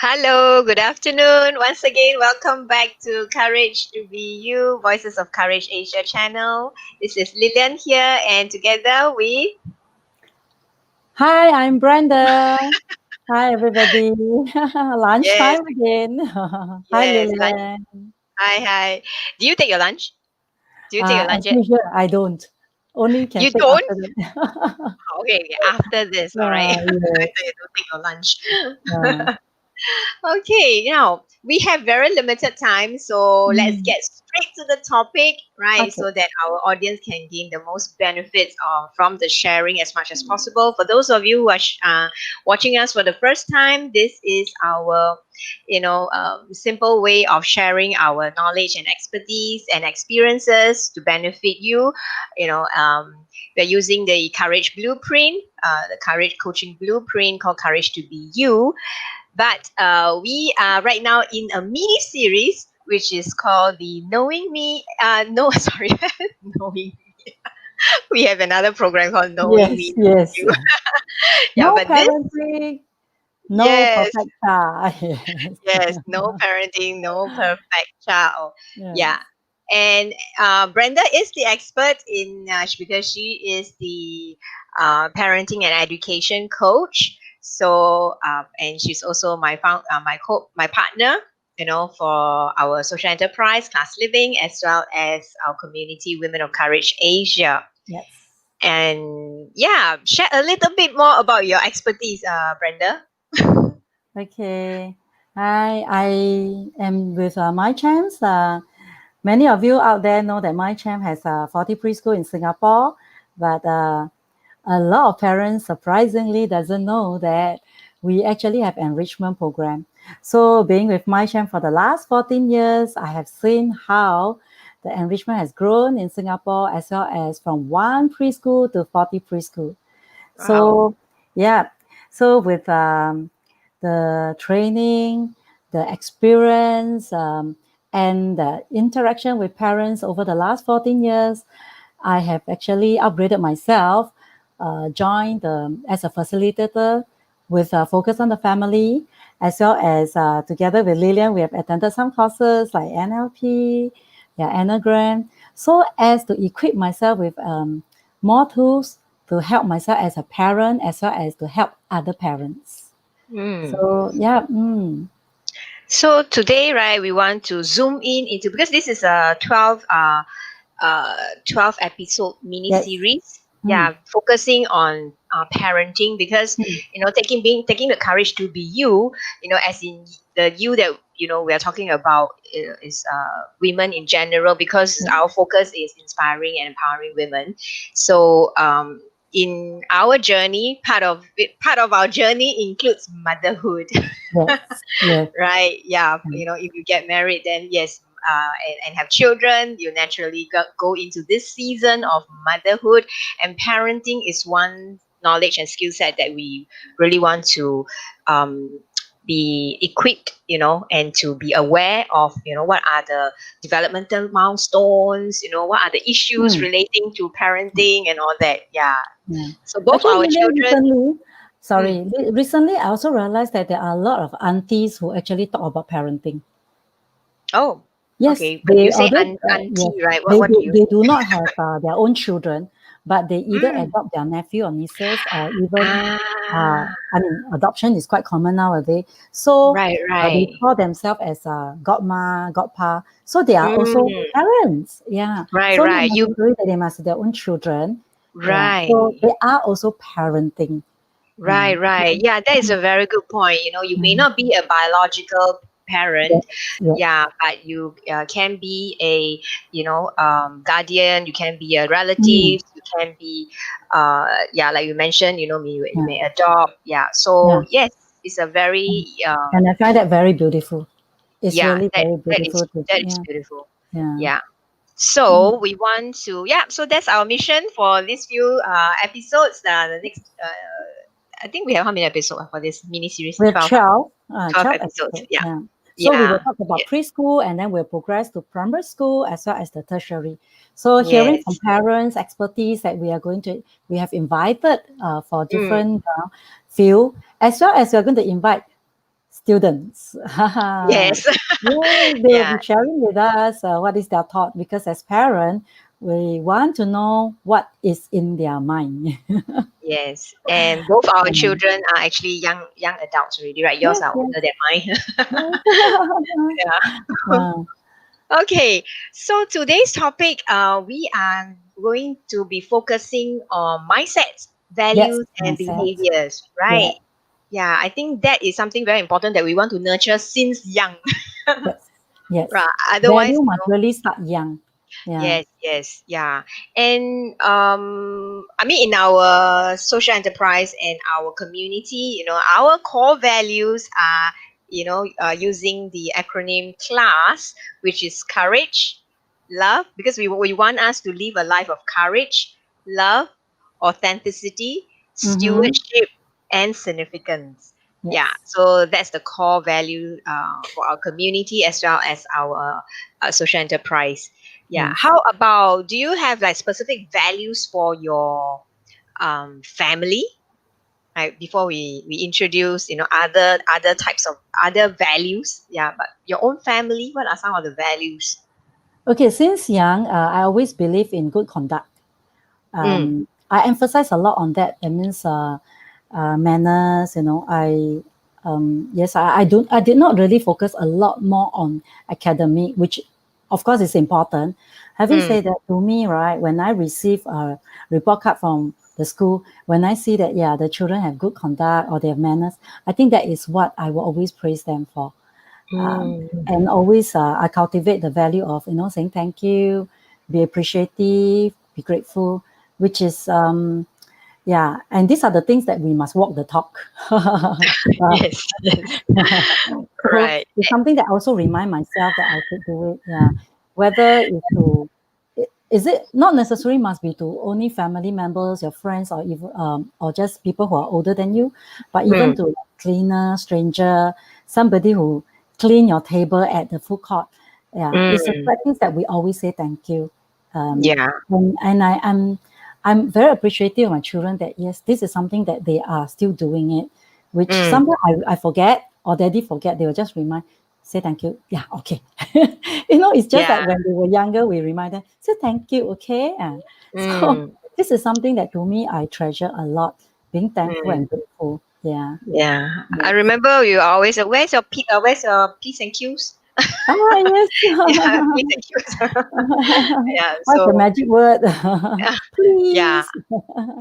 Hello, good afternoon. Once again, welcome back to Courage to Be You, Voices of Courage Asia channel. This is Lilian here, and together with Hi, I'm Brenda. Hi, everybody. yes, Lunchtime again. Hi, yes, lunch. Lilian. Hi. Do you take your lunch? Do you take your lunch As yet? usual, I don't. Only can You take don't? after that. Okay, after this, all right. I Yes. thought you don't take your Uh, lunch. Okay, now we have very limited time, so let's mm, get straight to the topic, right? okay. So that our audience can gain the most benefits from the sharing as much as possible. For those of you who are watching us for the first time, this is our, simple way of sharing our knowledge and expertise and experiences to benefit you. We're using the Courage Blueprint, the Courage Coaching Blueprint called Courage to Be You, but we are right now in a mini series which is called the Knowing Me. No, sorry, Knowing. We have another program called Knowing Yes, Me, Knowing yes. You. Yeah, No but this, parenting, no yes, perfect child. Yes. yes, no parenting, no perfect child. Yeah, Yes. and Brenda is the expert in because she is the parenting and education coach. So and she's also my partner. For our social enterprise, class living, as well as our community, Women of Courage Asia. Yes. And yeah, share a little bit more about your expertise, Brenda. Okay. I am with My Champs. Many of you out there know that My Champ has 40 preschool in Singapore, but a lot of parents surprisingly doesn't know that we actually have enrichment program. So being with My Champ for the last 14 years, I have seen how the enrichment has grown in Singapore as well as from one preschool to 40 preschool. Wow. So yeah, so with the training, the experience, and the interaction with parents over the last 14 years, I have actually upgraded myself, joined as a facilitator with a focus on the family, as well as together with Lilian, we have attended some courses like NLP, yeah, Anagram, so as to equip myself with more tools to help myself as a parent, as well as to help other parents. Hmm. So yeah, So today, right, we want to zoom in into, because this is a 12 episode mini yes, series. mm, Yeah, focusing on parenting, because mm, taking the courage to be you. As in the you that we are talking about is women in general, because yeah, our focus is inspiring and empowering women. So in our journey, part of our journey includes motherhood. yes, yes, Right, yeah, mm, if you get married, then yes, and have children, you naturally go into this season of motherhood, and parenting is one knowledge and skill set that we really want to um, be equipped, and to be aware of, what are the developmental milestones, what are the issues mm, relating to parenting and all that. Yeah, yeah. so both Actually, our Lilian, children. Mm. recently I also realized that there are a lot of aunties who actually talk about parenting. Oh, Yes, okay, when you they say although yes, auntie, right, what do you they do not have their own children, but they either Mm. adopt their nephew or nieces, or even Ah, I mean, adoption is quite common nowadays. So right, they right. call themselves as godma, godpa. So they are also Mm, parents. Yeah. right, So not right. You necessarily that they must have their own children. Yeah. So right, they are also parenting. Yeah. right, right. Yeah, that is a very good point. You may Mhm. not be a biological parent, Yes. Yes. yeah, but you can be a, guardian. You can be a relative. Mm. You can be, yeah, like you mentioned. You Yeah. may adopt. Yeah. Yeah. So yes, it's a very And I find that very beautiful. It's yeah. really That very that is beautiful to, that is yeah, beautiful. yeah. Yeah. Mm. So we want to, yeah, so that's our mission for these few episodes. The next, I think we have how many episodes for this mini series? We have 12, 12 12 episodes. episodes. Yeah. Yeah. So we will Yeah. talk about Yes. preschool and then we'll progress to primary school as well as the tertiary. So hearing from Yes. parents, expertise that we have invited for Mm. different field, as well as we're going to invite students. Yes. Yeah, they will Yeah. be sharing with us what is their thought, because as parents, we want to know what is in their mind. Yes. And both our Um, children are actually young adults already, right? Yours yes, are yes, older than mine. yes. Yeah. Uh, Okay, so today's topic, we are going to be focusing on mindsets, yes, values, and mindset. behaviors, Yeah, right? Yeah, I think that is something very important that we want to nurture since young, yes, yes. right? Otherwise, Value must really start young. Yeah. yes, yes, yeah. And I mean, in our social enterprise and our community, our core values are, using the acronym CLASS, which is courage, love, because we want us to live a life of courage, love, authenticity, Mm-hmm. stewardship, and significance. Yeah, Yes. so that's the core value for our community as well as our social enterprise. Yeah. Yes. How about, do you have like specific values for your family? Right, before we introduce, other types of other values. Yeah, but your own family, what are some of the values? Okay, since young, I always believe in good conduct. Mm, I emphasize a lot on that. That means manners. Yes, I did not really focus a lot more on academic, which of course is important. Having mm, said that, to me, right, when I receive a report card from the school, when I see that, yeah, the children have good conduct or they have manners, I think that is what I will always praise them for. mm. And always I cultivate the value of, saying thank you, be appreciative, be grateful, which is yeah, and these are the things that we must walk the talk. Right. Yes, yes. So Right. it's something that I also remind myself that I should do it. Yeah, whether it's to is it not necessarily must be to only family members, your friends, or even or just people who are older than you, but even Mm, to cleaner, stranger, somebody who clean your table at the food court. Yeah, it's a mm. practice that we always say thank you. Um, Yeah. and I'm very appreciative of my children that yes, this is something that they are still doing it, which Mm, sometimes I forget or daddy forget, they will just remind, say thank you. Yeah, okay. It's just yeah. like when they were younger, we remind them, say thank you, okay? So Mm, this is something that to me I treasure a lot, being thankful mm. and grateful. Yeah. Yeah. I Yes. remember you always, where's your P's and Q's? Ah, yes. Yeah, P's and Q's. Yeah. What's the So magic word? yeah, Please.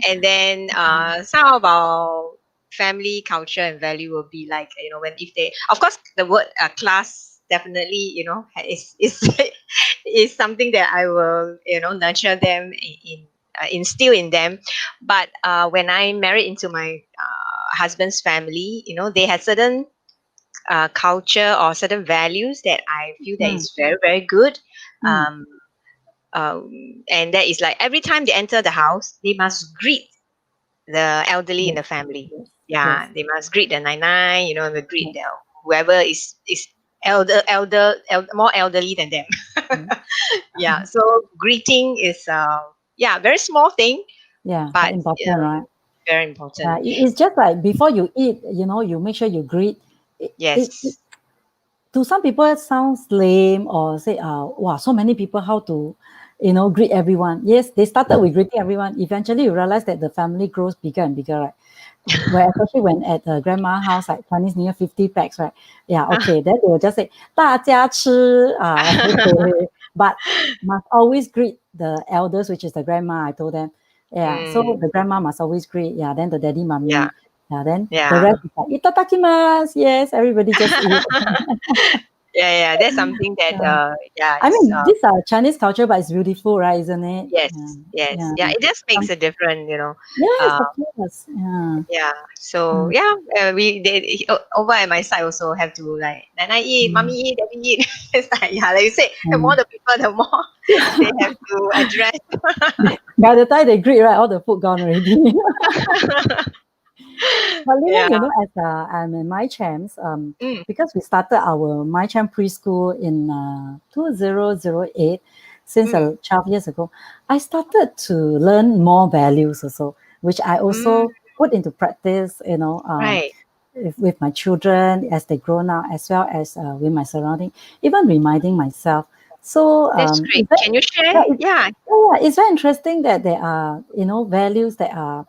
and then some of our family culture and value will be like, when if they, of course, the word class definitely, is is something that I will, nurture them in instill in them. But when I married into my husband's family, they had certain culture or certain values that I feel that Mm, is very, very good. mm, um, and that is like every time they enter the house, they must greet the elderly in yes, the family. yes, Yeah, yes, they must greet the nai, they greet yes, whoever is more elderly than them. yes. Yeah, so greeting is yeah, very small thing, Yeah, but but important, right? very important. It's just like before you eat, you make sure you greet. It Yes. to some people it sounds lame or say, wow, so many people, how to, greet everyone. Yes, they started with greeting everyone. Eventually, you realize that the family grows bigger and bigger, right? Where especially when at the grandma house, like Chinese New Year, 50 packs, right? Yeah, okay. Then they will just say, 大家吃, okay. But must always greet the elders, which is the grandma, I told them. Yeah, so Mm, the grandma must always greet. Yeah, then the daddy, yeah, mommy. Yeah, then the yeah. rest is like, itadakimasu. Yes, everybody just eat. Yeah, yeah. That's something that Yeah. yeah, I is mean, these are Chinese culture, but it's beautiful, right? Isn't it? yes, Yeah. yes. Yeah. Yeah, it just makes Um, a difference. yes, Uh, of course. Yeah. yeah. So Mm, yeah, over at my side also have to like Nana eat, mommy mm, eat, daddy eat. It's like, yeah, like you say, the more mm. the people, the more they have to address. By the time they greet, right, all the food gone already. But Lilian, Yeah. as I'm in my champs, Mm, because we started our my champ preschool in 2008, since mm, 12 years ago, I started to learn more values also, which I mm, also put into practice. right. with my children as they grow up, as well as with my surrounding, even reminding myself. So That's great. is that, Can you share? yeah, Yeah. yeah, it's very interesting that there are, values that are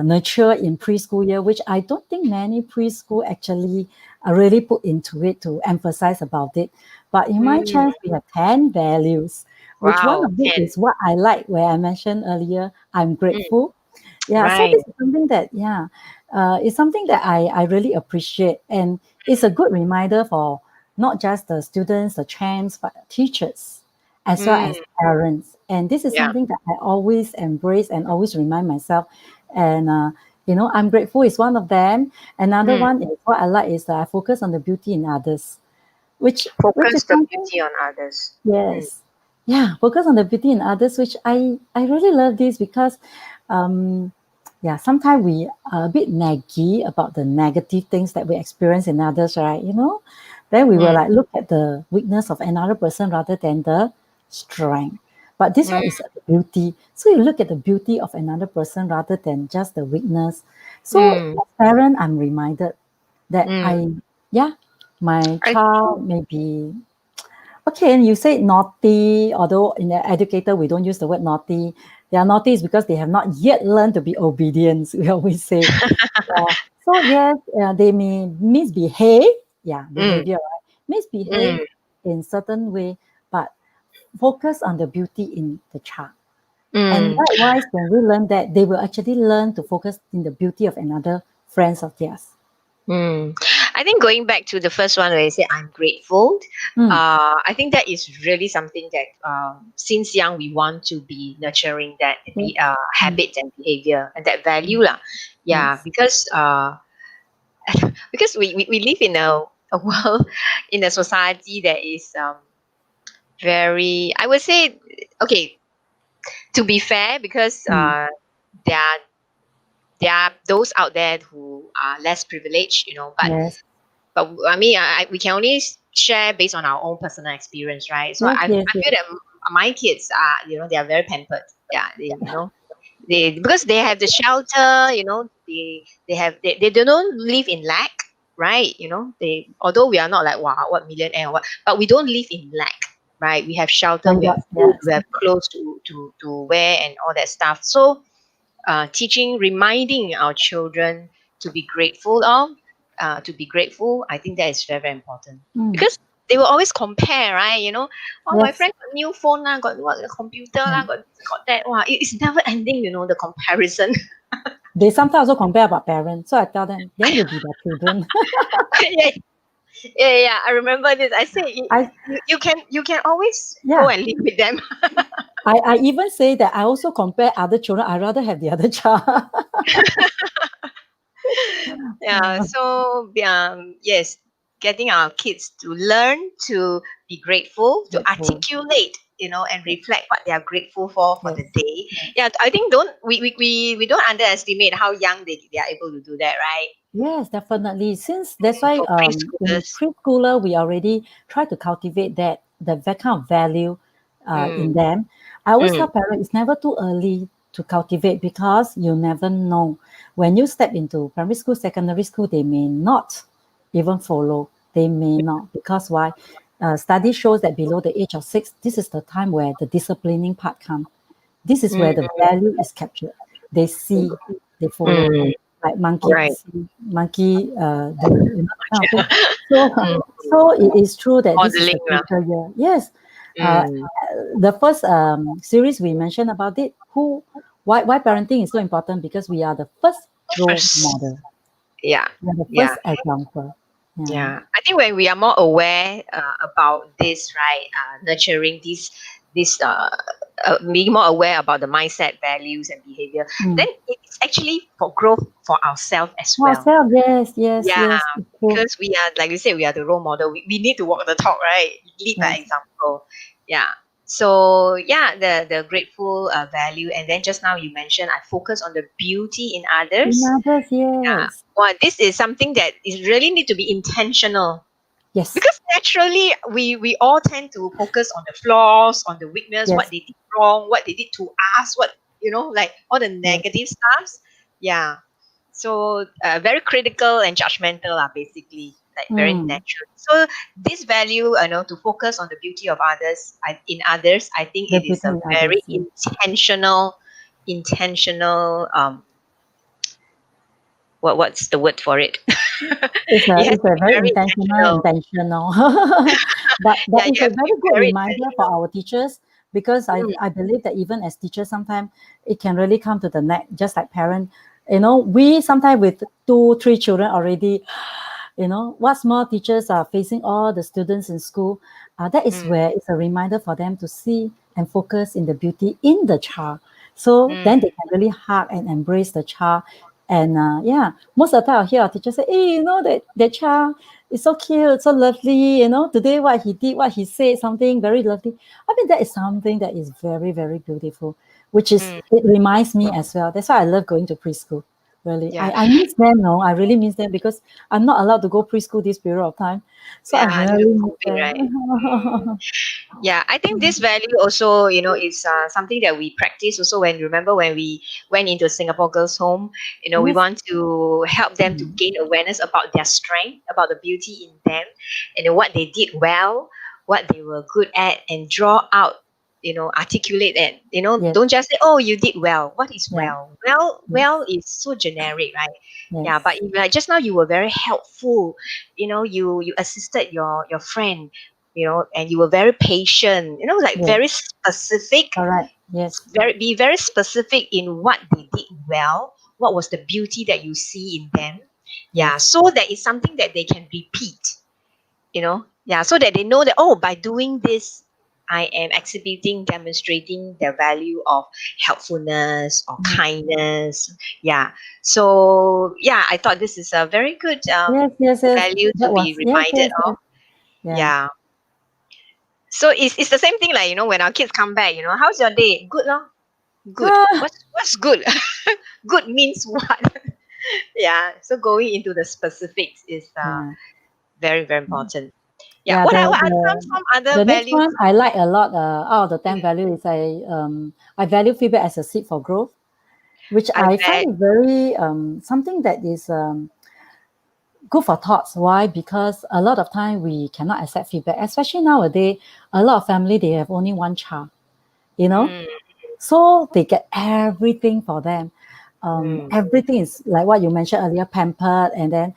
nurture in preschool year, which I don't think many preschool actually really put into it to emphasize about it. But in my Mm, chance, we have 10 values, which one wow. of it 10. is what I like, where I mentioned earlier, I'm Mm, grateful. Yeah, so right. this is something that, yeah, it's something that I really appreciate. And it's a good reminder for not just the students, the champs, but teachers as well Mm, as parents. And this is yeah. something that I always embrace and always remind myself. And, I'm grateful is one of them. Another Mm. one is what I like is that I focus on the beauty in others, which is Focus the something. beauty on others. Mm, Yes. Yeah, focus on the beauty in others, which I really love this because um yeah, sometimes we are a bit naggy about the negative things that we experience in others, right? Then we will mm, like look at the weakness of another person rather than the strength. But this mm, one is the beauty. So you look at the beauty of another person rather than just the weakness. So mm, as parent, I'm reminded that mm. yeah, my I, child may be. Okay, and you say naughty, although in the educator we don't use the word naughty. They are naughty is because they have not yet learned to be obedient. We always say. So yes, they may misbehave. Yeah, mm, behavior, right? Misbehave mm, in certain way, but focus on the beauty in the child. And mm. likewise, when we learn that, they will actually learn to focus in the beauty of another friends of theirs. Mm. I think going back to the first one where you say I'm grateful, Mm, I think that is really something that since young we want to be nurturing that be yes. Mm, habit and behavior and that value mm, lah. Yeah, yes. because we live in a world in a society that is very, I would say, okay, to be fair, because Mm, there are there are those out there who are less privileged, yes. but I mean, we can only share based on our own personal experience, right? So Yes, yes, I feel yes. that my kids are, they are very pampered. Yeah, they because they have the shelter, they have they don't live in lack, right? They, although we are not like wow what millionaire or what, but we don't live in lack, right? We have shelter, Thank we have God. food, Yes. we have clothes to wear and all that stuff. So teaching, reminding our children to be grateful to be grateful. I think that is very, very important Mm, because they will always compare, right? Oh, my yes. friend got new phone lah, got what, computer Yeah. lah, got that. Wow, it's never ending, the comparison. They sometimes also compare about parents. So I tell them, then you be their children. Yeah, yeah, yeah. I remember this. I say I you can always go yeah. and live with them. I even say that I also compare other children. I rather have the other child. Yeah, so yes, getting our kids to learn to be grateful, to Grateful. articulate, and reflect what they are grateful for Yes. the day. Yeah, I think don't we don't underestimate how young they are able to do that, right? Yes, definitely. Since that's why For in preschoolers. preschooler we already try to cultivate that kind of value Mm, in them. I always mm, tell parents it's never too early to cultivate because you never know. When you step into primary school, secondary school, they may not even follow. They may not because why? Study shows that below the age of 6, this is the time where the disciplining part comes. This is where mm, the value is captured. They see, they follow, mm, like monkey right. see, monkey do, that kind of thing. So, Mm, so it is true that this is the modeling lah. crucial year. Yes, uh, Mm, the first series we mentioned about it. Why parenting is so important because we are the first role first, model. yeah, We are the yeah. first example. Yeah. Yeah, I think when we are more aware about this, right, nurturing this being more aware about the mindset, values, and behavior, Mm. then it's actually for growth for ourselves as well. Ourselves, yes, yes, Yeah, yes. It's true. because we are, like you said, we are the role model. We need to walk the talk, right? Lead by Yes. example. Yeah. So yeah, the grateful value, and then just now you mentioned I focus on the beauty in In others. others, Yeah. yes, Well, this is something that is really need to be intentional yes, because naturally we all tend to focus on the flaws, on the weakness, what yes, they did wrong, what they did to us, what like all the yes. negative stuffs. Yeah. So very critical and judgmental are basically like very Mm. natural. So this value, to focus on the beauty of others, in others, I think The it is beauty a in others. very Yes. intentional. What's the word for it? It's a It has it's to a be very very intentional. intentional. But Yeah, it's you a have to be very good very reminder for intentional. our teachers, because Mm, I believe that even as teachers, sometimes it can really come to the neck, just like parent. We sometimes with two, three children already, what more teachers are facing all the students in school. That is mm, where it's a reminder for them to see and focus in the beauty in the child. So mm, then they can really hug and embrace the child. And yeah, most of the time I hear our teachers say, hey, that child is so cute, so lovely. Today what he did, what he said, something very lovely. I mean, that is something that is very, very beautiful, which is, mm. it reminds me as well. That's why I love going to preschool. Really, Yeah, I miss them. No, I really miss them because I'm not allowed to go preschool this period of time. So I yeah, due to really miss COVID, right? Mm. them. Yeah, I think this value also, is something that we practice also when, remember when we went into Singapore Girls' Home, we Yes. want to help them to Mm. gain awareness about their strength, about the beauty in them, and then what they did well, what they were good at, and draw out, articulate and, Yes. don't just say, oh, you did well. What is Yeah. well? Well Yes. is so generic, right? Yeah, but Yes. if, like just now you were very helpful, you assisted your friend, and you were very patient, like Yes. very specific, Correct. Yes. be very specific in what they did well, what was the beauty that you see in them. Yeah, Yes. so that is something that they can repeat, yeah, so that they know that, oh, by doing this, I am exhibiting, demonstrating the value of helpfulness or Mm. kindness. Yeah, so yeah, I thought this is a very good Yes. Yes. Yes. value to That be was, yes. reminded Yes. of. Yes. Yeah. Yeah. So it's the same thing, like, when our kids come back, how's your day? Good, no? Good. Ah, What's good? Good means what? Yeah. So going into the specifics is yeah. very, very important. Yeah. Yeah. What The are, the some other the next values? one I like a lot. Out of the 10 Mm, value is I value feedback as a seed for growth, which I I find bet. it very something that is good for thoughts. Why? Because a lot of time we cannot accept feedback, especially nowadays. A lot of family, they have only one child, you know, Mm, so they get everything for them. mm, Everything is like what you mentioned earlier, pampered, and then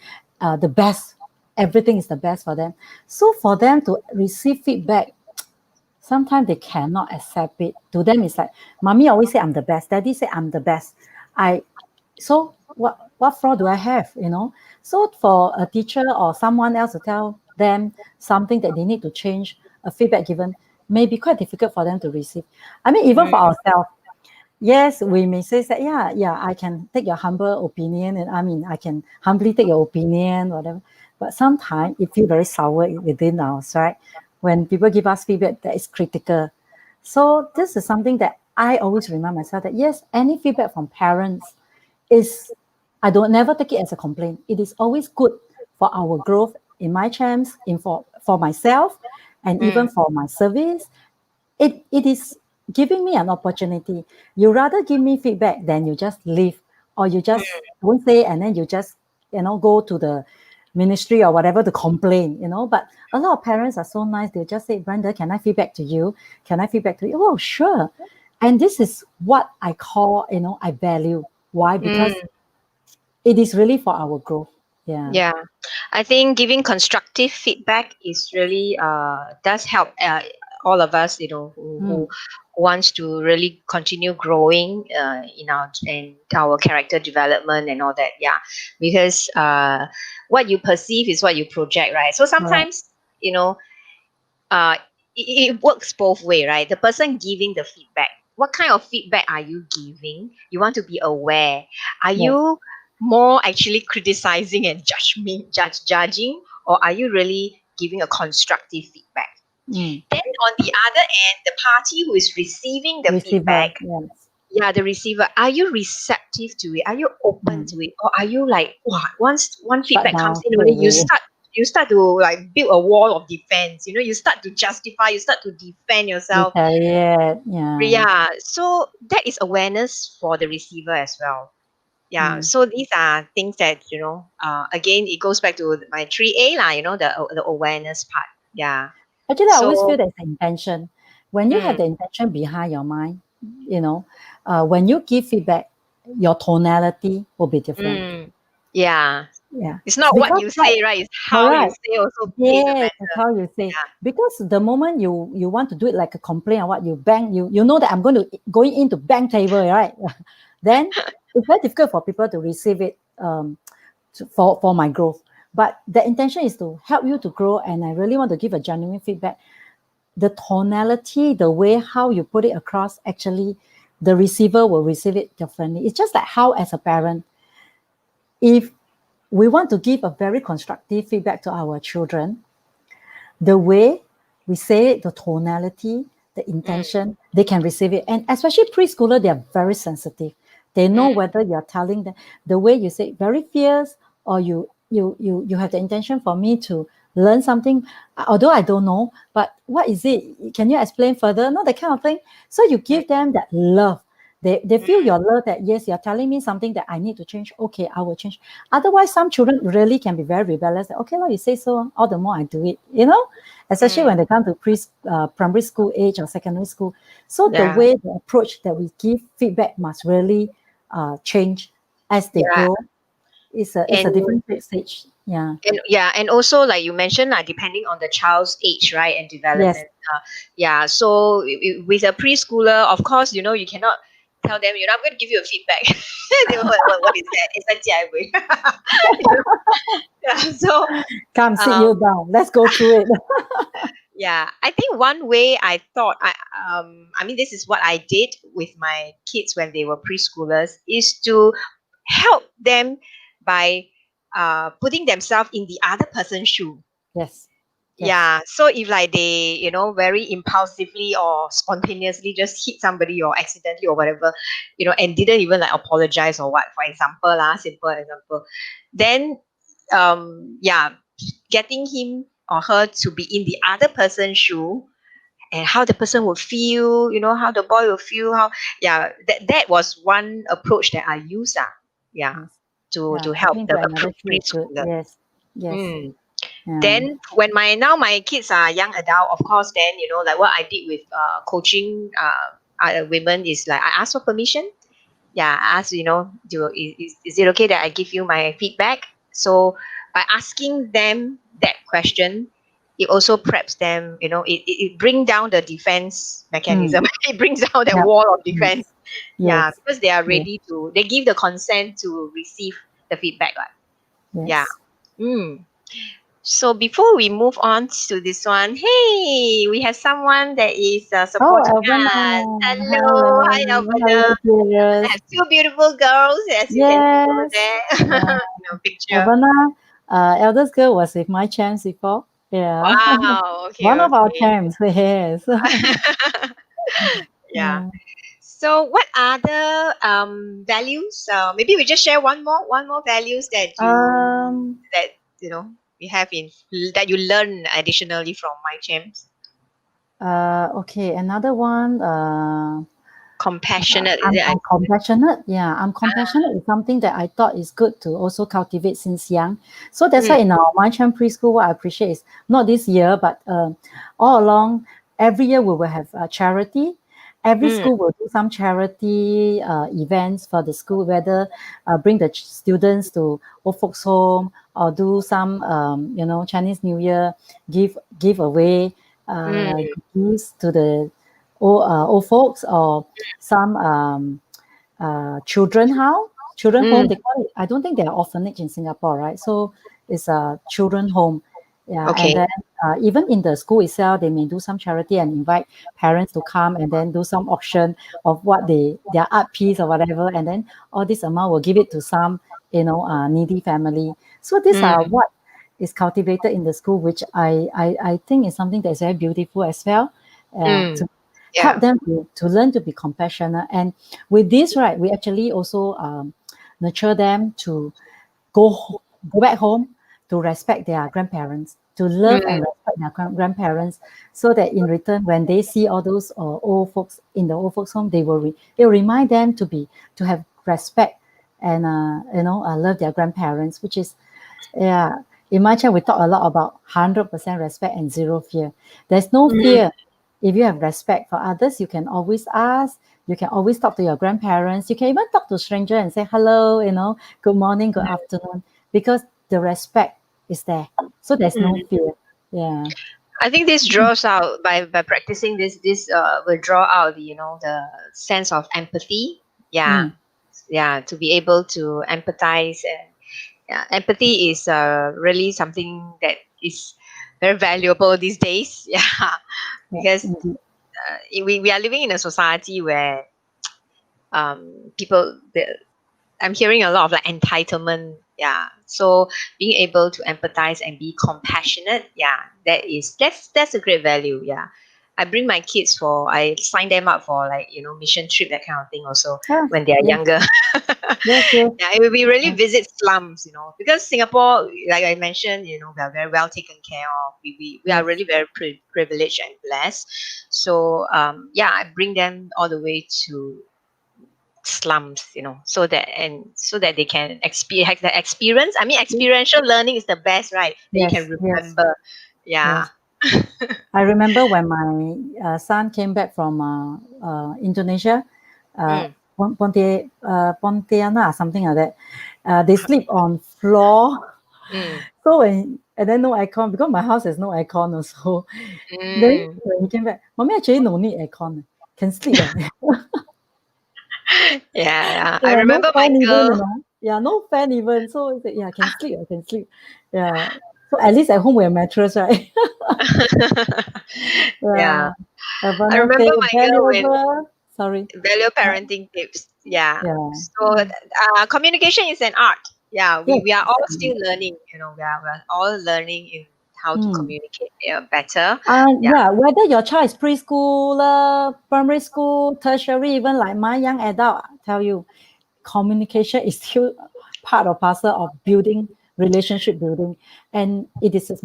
the best. Everything is the best for them. So for them to receive feedback, sometimes they cannot accept it. To them, it's like, mommy always say I'm the best. Daddy say I'm the best. I so what flaw do I have? So for a teacher or someone else to tell them something that they need to change, a feedback given may be quite difficult for them to receive. I mean, even mm, for ourselves, yes, we may say that, yeah, yeah, I can take your humble opinion, and I mean, I can humbly take your opinion, whatever. But sometimes it feels very sour within us, right? When people give us feedback that is critical. So this is something that I always remind myself that yes, any feedback from parents is, I don't never take it as a complaint. It is always good for our growth in my champs, in for myself, and mm, even for my service. It is giving me an opportunity. You rather give me feedback than you just leave, or you just mm, don't say, and then you just go to the ministry or whatever to complain. But a lot of parents are so nice. They just say, Brenda, can I feedback to you? Can I feedback to you? Oh, sure. And this is what I call, I value. Why? Because mm. it is really for our growth. Yeah. Yeah, I think giving constructive feedback is really does help all of us, Mm, who wants to really continue growing in our character development and all that. Yeah, because what you perceive is what you project, right? So correct. sometimes, you know uh, it works both way, right? The person giving the feedback, what kind of feedback are you giving? You want to be aware. Are Yes. you more actually criticizing and judging, or are you really giving a constructive feedback? Mm. Then on the other end, the party who is receiving the feedback, Receiver. Yes. yeah, the receiver, are you receptive to it? Are you open Mm. to it? Or are you like, wow, once one Shut feedback comes down in, straight already, away. you start to like build a wall of defense. You start to justify, you start to defend yourself. Retaliate. Yeah. Yeah. So that is awareness for the receiver as well. Yeah, so these are things that, again, it goes back to my 3A lah, the awareness part. Yeah. Actually, I always feel So, there's an intention. When you have mm, the intention behind your mind, you know, when you give feedback, your tonality will be different. mm, yeah, Yeah, it's not what because you right, say, right? It's how you correct. say also plays a Yes, that's matter. how you say. Because the moment you want to do it like a complaint or what, you bang, you know that I'm going into bang table, right? Then it's very difficult for people to receive it, for my growth. But the intention is to help you to grow, and I really want to give a genuine feedback. The tonality, the way how you put it across, actually, the receiver will receive it differently. It's just like how, as a parent, if we want to give a very constructive feedback to our children, the way we say it, the tonality, the Mm, intention, they can receive it. And especially preschooler, they are very sensitive. They know mm, whether you're telling them the way you say it, very fierce, or you have the intention for me to learn something, although I don't know, but what is it? Can you explain further? No, that kind of thing. So you mm, give them that love. They feel mm, your love, that yes, you're telling me something that I need to change. Okay, I will change. Otherwise, some children really can be very rebellious. Okay, well, you say so, all the more I do it, especially mm, when they come to primary school age or secondary school. So the yeah, way, the approach that we give feedback must really change as they yeah. grow. It's a And different stage. Yeah. and also like you mentioned, depending on the child's age, right, and Yes. development. Yeah. So with a preschooler, of course, you cannot tell them, I'm going to give you a feedback. What is that? It's a jiaibui. You know? Yeah. So, Come sit um, you down. Let's go through it. yeah, I think one way I mean, this is what I did with my kids when they were preschoolers, is to help them by putting themselves in the other person's shoe. Yes. Yes. Yeah, so if like they, very impulsively or spontaneously just hit somebody or accidentally or whatever, and didn't even like apologize or what, for example, simple example, then yeah, getting him or her to be in the other person's shoe, and how the person will feel, how the boy will feel, how, yeah, that was one approach that I use, yeah, Yes. to Yeah. help Stepping the to another shoe is good. preschooler. Yes. Yes. Mm. Yeah. Then when my kids are young adult, of course, then like what I did with coaching women is like I ask for permission. Yeah, I ask, is it okay that I give you my feedback? So by asking them that question, it also preps them. It brings down the defense Mm. mechanism. It brings down that Yeah. wall of defense. Yes. Yeah, Yes. because they are Yes. ready to. They give the consent to receive the feedback. Right? Yeah. Yes. Mm. So before we move on to this one, hey, we have someone that is Oh, supporting Alvana. us. Hello, Hello. hi, Alberta. Hello, I dearest. have two beautiful girls, as you can see over Yes. there Yeah. in the picture. Alvana, eldest girl was with my champs before. Yeah. Wow. Okay. One of our Okay. champs. Yes. Yeah. Yeah. So, what other values? Maybe we just share one more values that Um, you know we have in that you learn additionally from my champs. okay, another one. Compassionate, is I'm, it? I'm compassionate. Yeah, I'm compassionate is something that I thought is good to also cultivate since young. So that's why Mm, in our Mindchamp preschool, what I appreciate is not this year, but all along, every year we will have charity. Every mm, school will do some charity events for the school, whether bring the students to old folks home or do some, Chinese New Year give away mm, gifts to the old folks, or some children home. mm. They call it. I don't think they are orphanage in Singapore, right? So it's a children home. Yeah, and Okay. then even in the school itself, they may do some charity and invite parents to come, and then do some auction of what their art piece or whatever, and then all this amount will give it to some needy family. So these are Mm, what is cultivated in the school, which I think is something that is very beautiful as well. mm. To help Yeah. them to learn to be compassionate. And with this, right, we actually also nurture them to go back home, to respect their grandparents, to love Mm, and respect their grandparents, so that in return, when they see all those old folks in the old folks home, it will remind them to have respect and love their grandparents, which is, yeah. In my child, we talk a lot about 100% respect and zero fear. There's no Mm, fear. If you have respect for others, you can always ask. You can always talk to your grandparents. You can even talk to stranger and say hello, good morning, good afternoon, because the respect is there. So there's no mm. fear. Yeah. I think this draws out by practicing this. This will draw out the the sense of empathy. Yeah, Mm. yeah, to be able to empathize. And yeah, empathy is really something that is very valuable these days. Yeah, Yeah. because Indeed. we are living in a society where people I'm hearing a lot of like entitlement. Yeah. So being able to empathize and be compassionate, yeah, that's a great value. Yeah. I sign them up for like, mission trip, that kind of thing also Ah, when they are yes, younger. yes, yes. Yeah, it will be really Yeah. visit slums, because Singapore, like I mentioned, we are very well taken care of. We are Yes, really very privileged and blessed. So yeah, I bring them all the way to slums, so that they can have the experience. I mean, yes, experiential learning is the best, right? That you can yes, yes, remember. Yeah. yes. I remember when my son came back from Indonesia, Mm, Pontiana, something like that. They sleep on floor. mm, So and then no aircon because my house has no aircon also. Then mm. when he came back, mommy actually no need aircon, can sleep. Yeah, yeah. I Yeah, no remember my fan even, girl. Yeah, no fan even. So yeah, I can sleep. I can sleep. Yeah. So at least at home we have mattress, right? Yeah, Yeah. I Vanessa, remember my girl with valuable. Sorry. value Uh, parenting tips. Yeah. yeah. So communication is an art. Yeah, we, Yes. we are all Exactly. still learning. We are all learning in how to Hmm. communicate better. Yeah. Yeah, whether your child is preschooler, primary school, tertiary, even like my young adult, I tell you, communication is still part or parcel of building relationship building, and it is a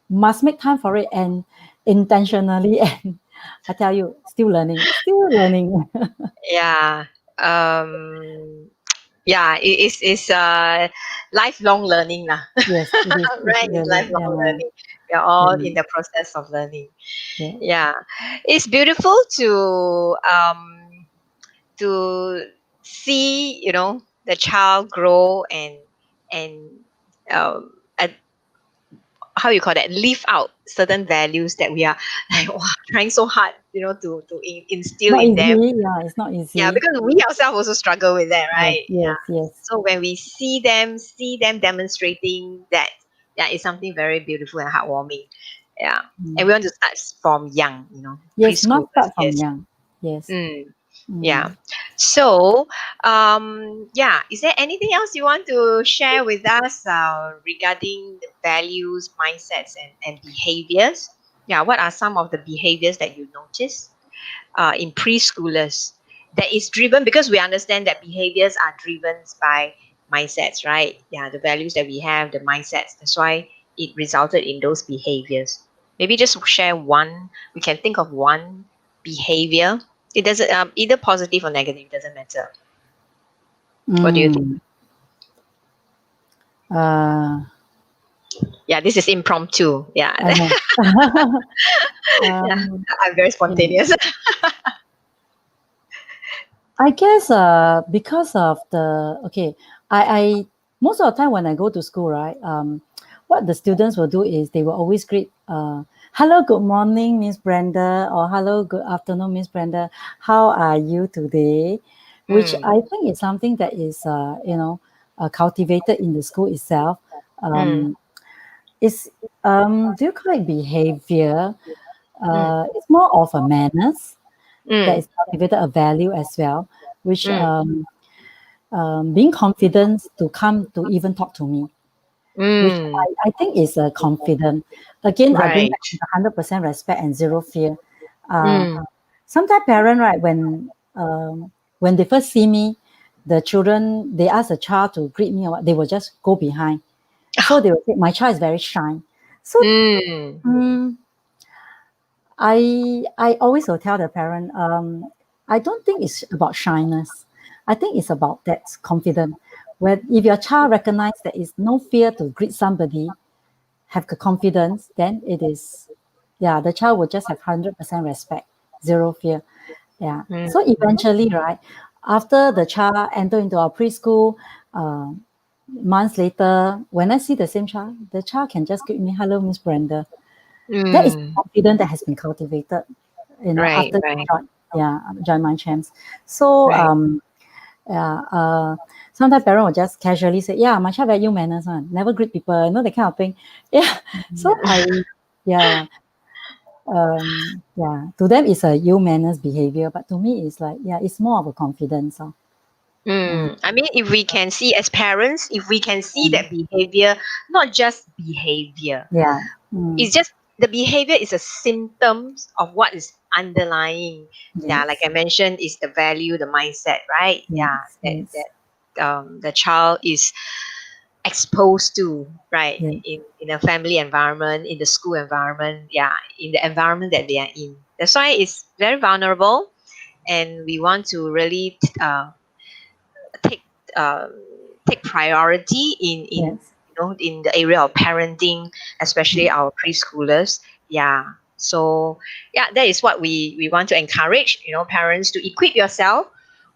must make time for it and intentionally. And I tell you, still learning. Yeah. Um, yeah, it's lifelong learning lah. Yes, it is. It's Right? It's really, lifelong yeah, learning. We are all yeah, in the process of learning. yeah. Yeah. It's beautiful to see, the child grow and um at, how you call that, live out certain values that we are like, wow, trying so hard, instill Not in them. easy. Yeah, it's not Yeah, easy. because we ourselves also struggle with that, Yes, right? yes, Yeah. yes. So when we see them demonstrating that, yeah, it's something very beautiful and heartwarming. Yeah. And Mm. we want to start from young, Yes, preschoolers. must start from Yes. young. Yes. Mm, yeah. Mm. So, yeah, is there anything else you want to share with us regarding the values, mindsets, and behaviors? Yeah, what are some of the behaviors that you notice in preschoolers that is driven, because we understand that behaviors are driven by mindsets, right? Yeah, the values that we have, the mindsets. That's why it resulted in those behaviors. Maybe just share one. We can think of one behavior. It doesn't either positive or negative. Doesn't matter. What do you think? Mm. Uh, Yeah, this is impromptu. Yeah, I know. yeah. um, I'm very yeah. spontaneous. I guess because of the okay, I most of the time when I go to school, right, what the students will do is they will always greet hello, good morning, Miss Brenda, or hello, good afternoon, Miss Brenda. How are you today? Which Mm, I think is something that is cultivated in the school itself. mm, Um, it's do you call it behavior? mm, It's more of a manners that mm, is cultivated a value as well, which mm, being confident to come to even talk to me, which mm. I think is a confident. Again, I bring Right. back to the 100% respect and zero fear. Uh, Mm. Sometimes parent, right, when they first see me, the children, they ask a child to greet me or what, they will just go behind. So they will say, my child is very shy. So Mm. mm, I always will tell the parent, I don't think it's about shyness. I think it's about that confidence. When if your child recognize that it's no fear to greet somebody, have the confidence, then it is, yeah, the child will just have 100% respect, zero fear. Yeah. Mm. So eventually, right, after the child enter into our preschool, uh, months later, when I see the same child, the child can just greet me, hello, Miss Brenda. That is Mm. confidence that has been cultivated, Right, after right, join my champs. So right. yeah, sometimes parents will just casually say, yeah, my child very ill manners one, never greet people, that kind of thing. Yeah. So yeah, yeah, to them it's a ill manners behavior, but to me it's like, yeah, it's more of a confidence. Mm, I mean, if we can see as parents, if we can see mm, that behavior, not just behavior, yeah. Mm, it's just the behavior is a symptoms of what is underlying. Yeah, like yes. I mentioned, is the value, the mindset, right? Yeah, Yes. that Yes. the child is exposed to, right, Yes. in a family environment, in the school environment, yeah, in the environment that they are in. That's why it's very vulnerable, and we want to really take um, take priority in Yes. in the area of parenting, especially Mm, our preschoolers. Yeah. So yeah, that is what we want to encourage. Parents to equip yourself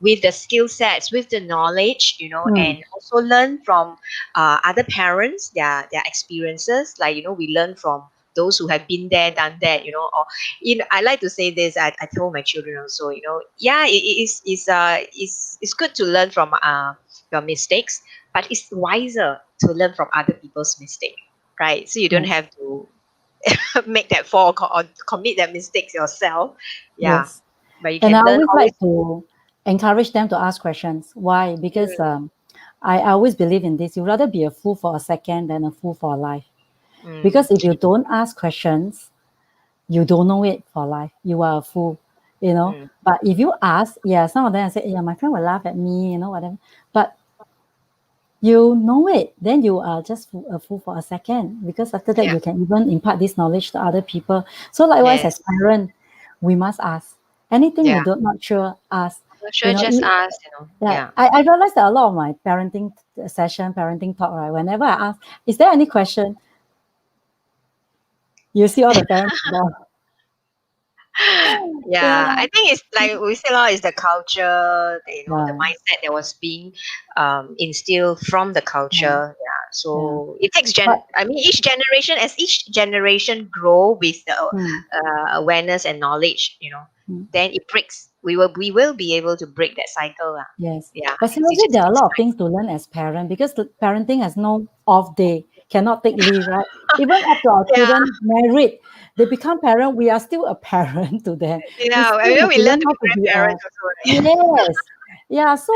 with the skill sets, with the knowledge. mm, And also learn from other parents, their experiences. Like we learn from those who have been there, done that. Or I like to say this. I told my children also. Yeah, it is it's good to learn from your mistakes, but it's wiser to learn from other people's mistake, right? So you don't yes. have to make that fall or commit that mistakes yourself. Yeah, Yes. but you And I can learn always always. like to encourage them to ask questions. Why? Because Mm, I always believe in this. You'd rather be a fool for a second than a fool for a life. mm, Because if you don't ask questions, you don't know it for life. You are a fool, you know. mm, But if you ask, yeah, some of them say, yeah, my friend will laugh at me, whatever. But you know it, then you are just a fool for a second, because after that yeah. you can even impart this knowledge to other people. So likewise, as Yes. parent, we must ask anything Yeah. you don't not sure, ask. Not You sure. know, Just ask. yeah, Yeah. I realized that a lot of my parenting session, parenting talk, right? Whenever I ask, is there any question? You see all the parents. Yeah, Yeah, I think it's like we say, is the culture, the yeah, mindset that was being instilled from the yeah, culture. Yeah, yeah. so it takes But I mean, each generation grow with the mm, awareness and knowledge. mm. Then it breaks. We will be able to break that cycle. Yes, Yeah, but it seriously, just there are a takes lot of things to learn as parent, because the parenting has no off day, cannot take leave, right? Even up to our time. Yeah, children married, they become parent, we are still a parent to them. We yeah. I still mean, have we to learn learn to how be to be a, grandparents also. Right? yes, yeah. So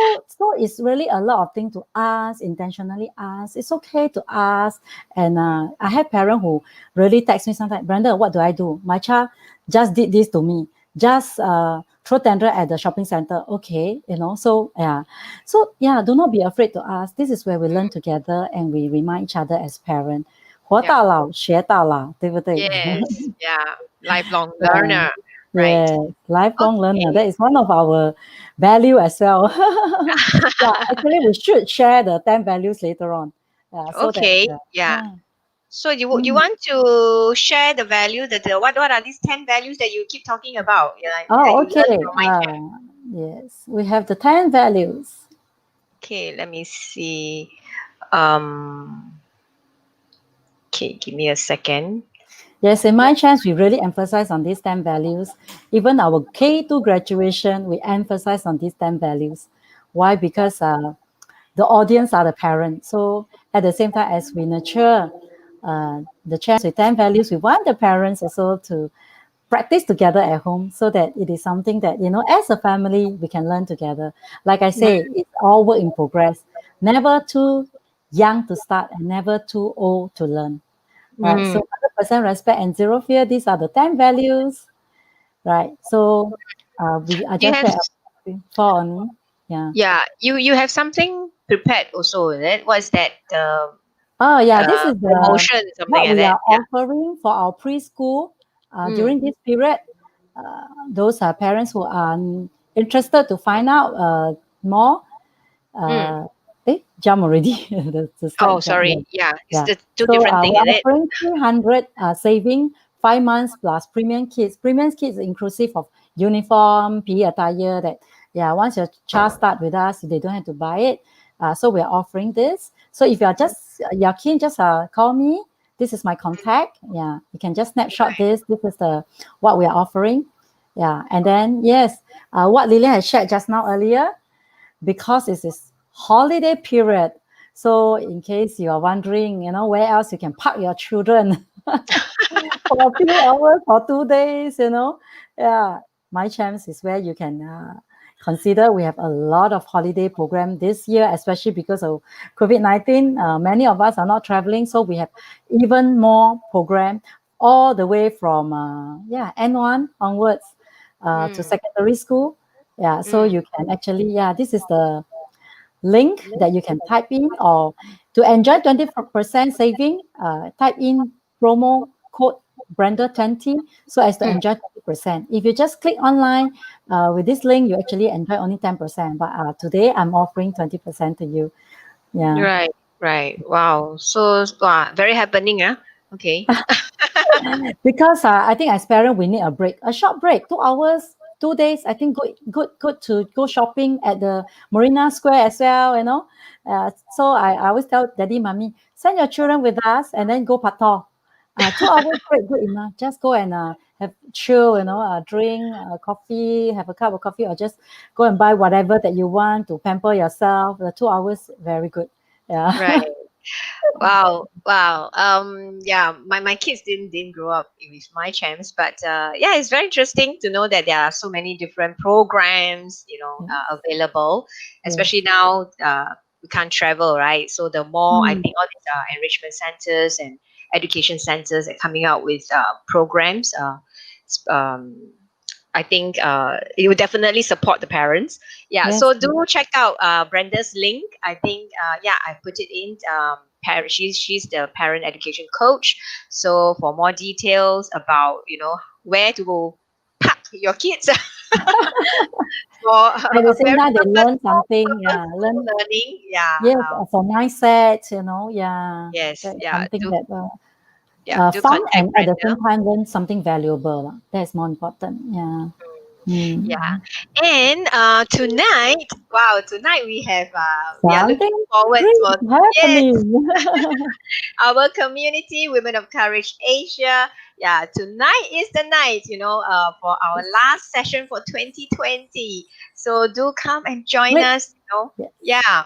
it's really a lot of things to ask, intentionally ask. It's okay to ask, and I have parents who really text me sometimes, Brenda, what do I do? My child just did this to me. Just throw tantrum at the shopping center. Okay, So yeah, do not be afraid to ask. This is where we learn together and we remind each other as parents. 活 Yeah. 到老学到老，对不对？ Yes. Yeah. Lifelong Yeah. learner. Right. Yes, lifelong learner. Okay. That is one of our value as well. Yeah, actually, we should share the 10 values later on. So that, Okay. Yeah. yeah. So you Mm. want to share the value that what are these 10 values that you keep talking about? Yeah, that Oh, you learn okay. from my chat. Yes, we have the 10 values. Okay, let me see. Um. Okay, give me a second. Yes, in my chance, we really emphasize on these 10 values. Even our K2 graduation, we emphasize on these 10 values. Why? Because the audience are the parents. So at the same time as we nurture the chance with 10 values, we want the parents also to practice together at home, so that it is something that, as a family, we can learn together. Like I Mm, say, it's all work in progress. Never too young to start and never too old to learn. Right. So mm. 100% respect and zero fear. These are the 10 values. Right. So we I You just have shared four only. Yeah. yeah. You have something prepared also. Is it? What is that? Oh yeah, this is the Promotion, something what like we that. are offering for our preschool Yeah. during this period. Those are parents who are interested to find out. more. Mm. Jump already. the Oh, slide jump. sorry. Yeah, it's Yeah. the two So different thing, we're is it? offering 300 saving 5 months plus premium kids. Premium kids inclusive of uniform, PE attire. That once your child start with us, they don't have to buy it. So we're offering this. So if you're keen, just call me. This is my contact. Yeah, you can just snapshot Right. this. This is the what we're offering. Yeah, and then yes, what Lilian had shared just now earlier, because it is holiday period. So in case you are wondering, where else you can park your children for a few hours or 2 days, my chance is where you can consider. We have a lot of holiday program this year, especially because of COVID-19. Many of us are not traveling, so we have even more program all the way from N1 onwards to Mm. secondary school. Yeah, so Mm. you can actually, this is the link that you can type in, or to enjoy 20% saving, type in promo code Brenda20 so as to Mm. enjoy 20%. If you just click online with this link, you actually enjoy only 10%. But today I'm offering 20% to you. Yeah. Right. Right. Wow. So, wow, very happening, huh? Okay. Because I think as parents we need a break, a short break, 2 hours, 2 days. I think good to go shopping at the Marina Square as well. So I always tell daddy, mommy, send your children with us and then go pato. 2 hours break, good enough. Just go and have chill, drink coffee, have a cup of coffee, or just go and buy whatever that you want to pamper yourself. The 2 hours, very good. Yeah. Right. Wow, wow. Yeah, my kids didn't grow up with my champs, but yeah, it's very interesting to know that there are so many different programs, available. Yes. Especially now, we can't travel, right? So the more I Mm. think all these enrichment centers and education centers are coming out with programs. I think it will definitely support the parents. Yeah, Yes. so do check out Brenda's link. I think I put it in. She's the parent education coach. So for more details about where to go pack your kids for At the a same very time, they learn something. Yeah, purposeful learn. learning. Yeah, Yes, for mindset. yes, That's yeah. something Do that do fun, contact and at the Brenda. same time learn something valuable. That's more important. Yeah. Yeah. Mm. And tonight, wow, tonight we are looking Something forward great for, yes, happening. our community, Women of Courage Asia. Yeah, tonight is the night, for our last session for 2020. So do come and join Great. us. Yes. Yeah,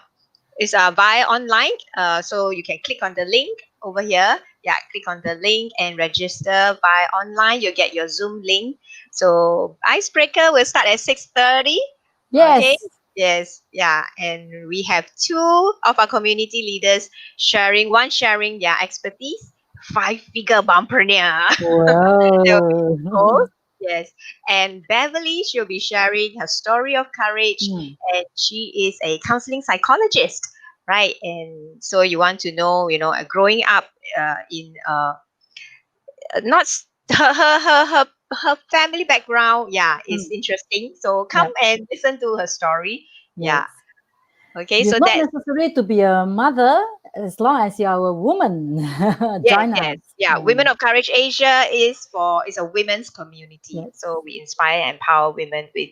it's via online. So you can click on the link over here. Yeah, click on the link and register via online. You'll get your Zoom link. So icebreaker will start at 6:30. Okay. Yes. Yes. Yeah. And we have two of our community leaders sharing their expertise. Five-figure bumpreneur. They will be Whoa. host. Yes. And Beverly, she'll be sharing her story of courage. Mm, And she is a counseling psychologist, right? And so you want to know, growing up in not s- her family background, yeah, is mm. interesting. So come Yeah. and listen to her story. Yeah. Yes. Okay. You're So not that's, necessary to be a mother as long as you are a woman. yes, Join yes. us. Yeah, Women of Courage Asia is a women's community. Yes. So we inspire and empower women with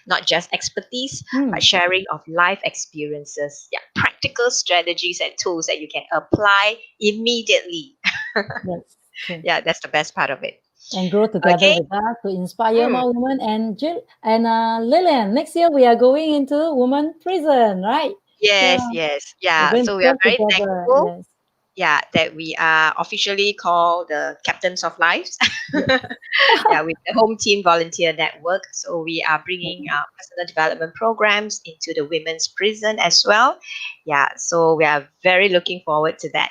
not just expertise, but Mm. sharing of life experiences. Yeah, practical strategies and tools that you can apply immediately. Yes. True. Yeah, that's the best part of it. And grow together Okay. with us to inspire Mm. more women. And Lillian, next year we are going into women prison, right? Yes, Yeah, yes. we're Yeah. going to So we are serve very together. thankful. Yes. Yeah, that we are officially called the captains of lives. Yes. Yeah, with the home team volunteer network. So we are bringing personal development programs into the women's prison as well. Yeah, so we are very looking forward to that.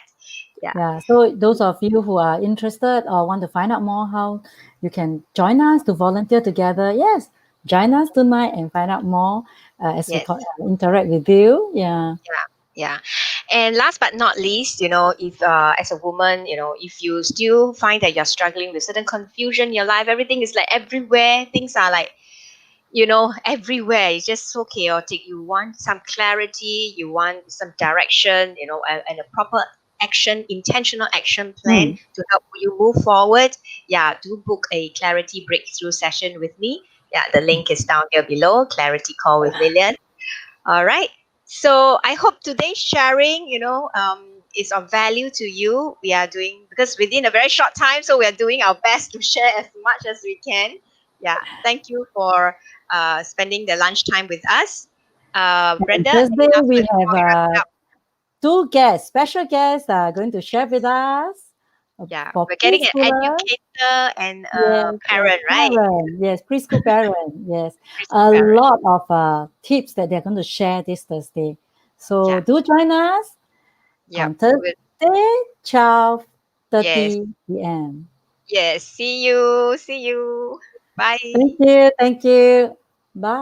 Yeah. Yeah. So those of you who are interested or want to find out more how you can join us to volunteer together, yes, join us tonight and find out more as we Yes. interact with you. Yeah. Yeah. And last but not least, if as a woman, if you still find that you're struggling with certain confusion in your life, everything is like everywhere, things are like everywhere is just so chaotic. You want some clarity, you want some direction, and a proper action, intentional action plan Mm. to help you move forward. Yeah, do book a clarity breakthrough session with me. Yeah, the link is down here below. Clarity call with Lilian. All right. So I hope today's sharing, is of value to you. We are doing, because within a very short time, so we are doing our best to share as much as we can. Yeah. Thank you for spending the lunchtime with us. And Brenda, any Thursday last we words have before we wrap it up? two guests, special guests that are going to share with us Yeah. for We're getting an preschoolers. educator and a Yes, parent, right? parent. Yes, preschool parent. Yes, Preschool a parent. lot of tips that they're going to share this Thursday. So Yeah. do join us Yep. on Thursday, Yes. 12:30 p.m. Yes. See you. See you. Thank Bye. you. Thank you. Bye.